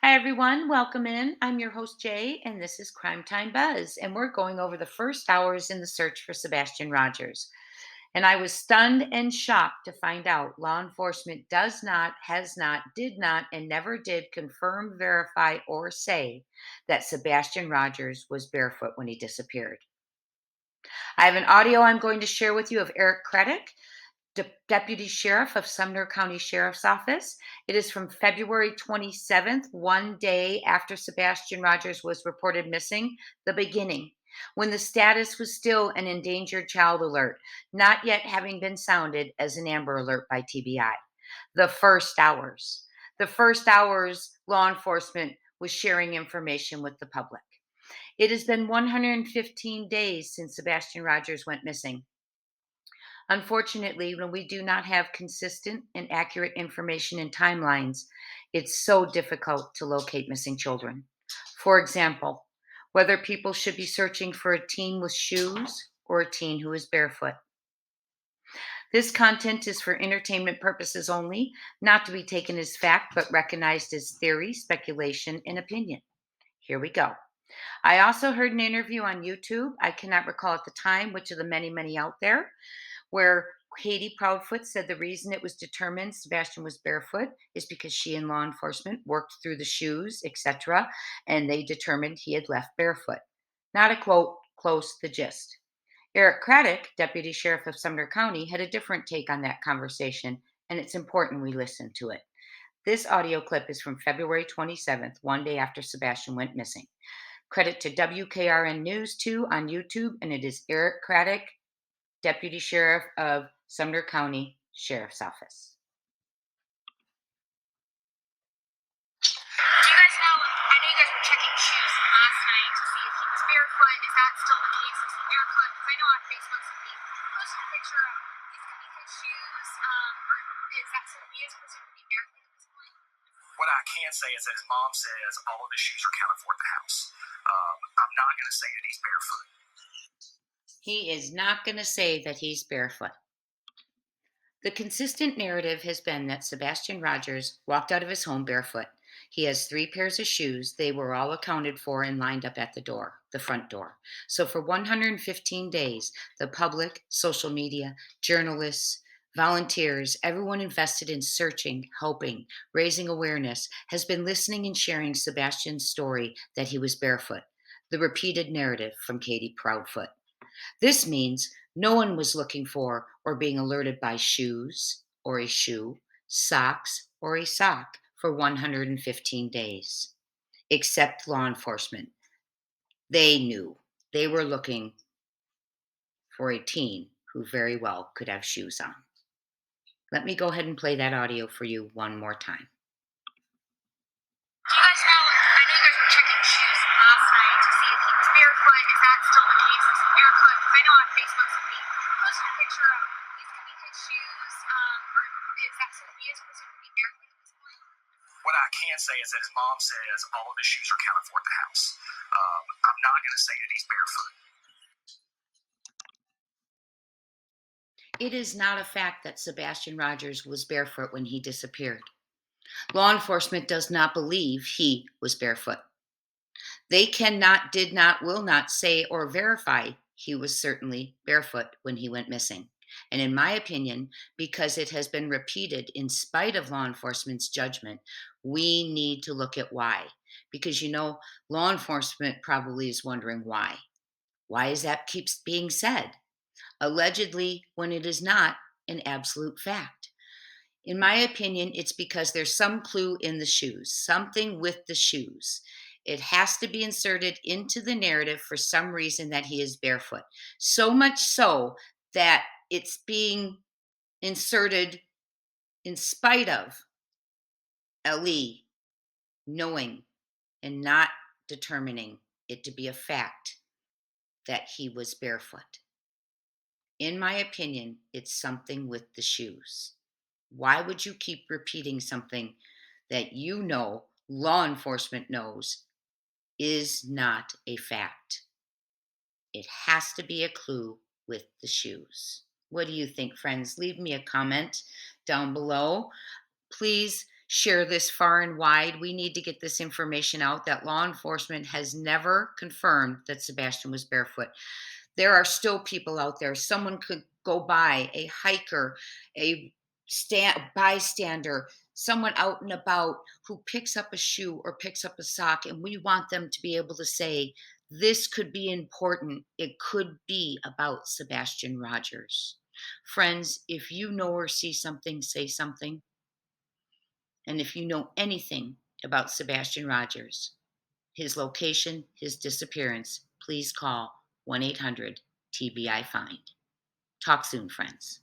Hi, everyone. Welcome in. I'm your host, Jay, and this is Crime Time Buzz. And we're going over the first hours in the search for Sebastian Rogers. And I was stunned and shocked to find out law enforcement does not, has not, did not, and never did confirm, verify, or say that Sebastian Rogers was barefoot when he disappeared. I have an audio I'm going to share with you of Eric Craddock, Deputy Sheriff of Sumner County Sheriff's Office. It is from February 27th, one day after Sebastian Rogers was reported missing, the beginning, when the status was still an endangered child alert, not yet having been sounded as an Amber Alert by TBI. The first hours. The first hours, law enforcement was sharing information with the public. It has been 115 days since Sebastian Rogers went missing. Unfortunately, when we do not have consistent and accurate information and timelines, it's so difficult to locate missing children. For example, whether people should be searching for a teen with shoes or a teen who is barefoot. This content is for entertainment purposes only, not to be taken as fact, but recognized as theory, speculation, and opinion. Here we go. I also heard an interview on YouTube. I cannot recall at the time which of the many, many out there, where Katie Proudfoot said the reason it was determined Sebastian was barefoot is because she and law enforcement worked through the shoes, etc., and they determined he had left barefoot. Not a quote, close the gist. Eric Craddock, Deputy Sheriff of Sumner County, had a different take on that conversation, and it's important we listen to it. This audio clip is from February 27th, one day after Sebastian went missing. Credit to WKRN News 2 on YouTube, and it is Eric Craddock, Deputy Sheriff of Sumner County Sheriff's Office. Do you guys know? I know you guys were checking shoes last night to see if he was barefoot. Is that still the case? Is he barefoot? Because I know on Facebook somebody posted a picture of his shoes. Or is that so he is presumed to be barefoot at this point? What I can say is that his mom says all of his shoes are counted for at the house. I'm not going to say that he's barefoot. He is not going to say that he's barefoot. The consistent narrative has been that Sebastian Rogers walked out of his home barefoot. He has 3 pairs of shoes. They were all accounted for and lined up at the door, the front door. So for 115 days, the public, social media, journalists, volunteers, everyone invested in searching, helping, raising awareness, has been listening and sharing Sebastian's story that he was barefoot, the repeated narrative from Katie Proudfoot. This means no one was looking for or being alerted by shoes or a shoe, socks or a sock for 115 days, except law enforcement. They knew they were looking for a teen who very well could have shoes on. Let me go ahead and play that audio for you one more time. Do you guys know? I know you guys were checking shoes last night to see if he was barefoot. Is that still the case? Is he barefoot? Because I know on Facebook somebody posted a picture of his shoes. Or is that so he is presumed to be barefoot at this point? What I can say is that his mom says all of his shoes are counted for at the house. I'm not going to say that he's barefoot. It is not a fact that Sebastian Rogers was barefoot when he disappeared. Law enforcement does not believe he was barefoot. They cannot, did not, will not say or verify he was certainly barefoot when he went missing. And in my opinion, because it has been repeated in spite of law enforcement's judgment, we need to look at why. Because, law enforcement probably is wondering why. Why is that keeps being said? Allegedly, when it is not an absolute fact. In my opinion, it's because there's some clue in the shoes, something with the shoes. It has to be inserted into the narrative for some reason that he is barefoot. So much so that it's being inserted in spite of LE knowing and not determining it to be a fact that he was barefoot. In my opinion, it's something with the shoes. Why would you keep repeating something that law enforcement knows is not a fact? It has to be a clue with the shoes. What do you think, friends? Leave me a comment down below. Please share this far and wide. We need to get this information out that law enforcement has never confirmed that Sebastian was barefoot. There are still people out there. Someone could go by, a hiker, a bystander, someone out and about who picks up a shoe or picks up a sock, and we want them to be able to say, this could be important. It could be about Sebastian Rogers. Friends, if you know or see something, say something. And if you know anything about Sebastian Rogers, his location, his disappearance, please call 1 800 TBI Find. Talk soon, friends.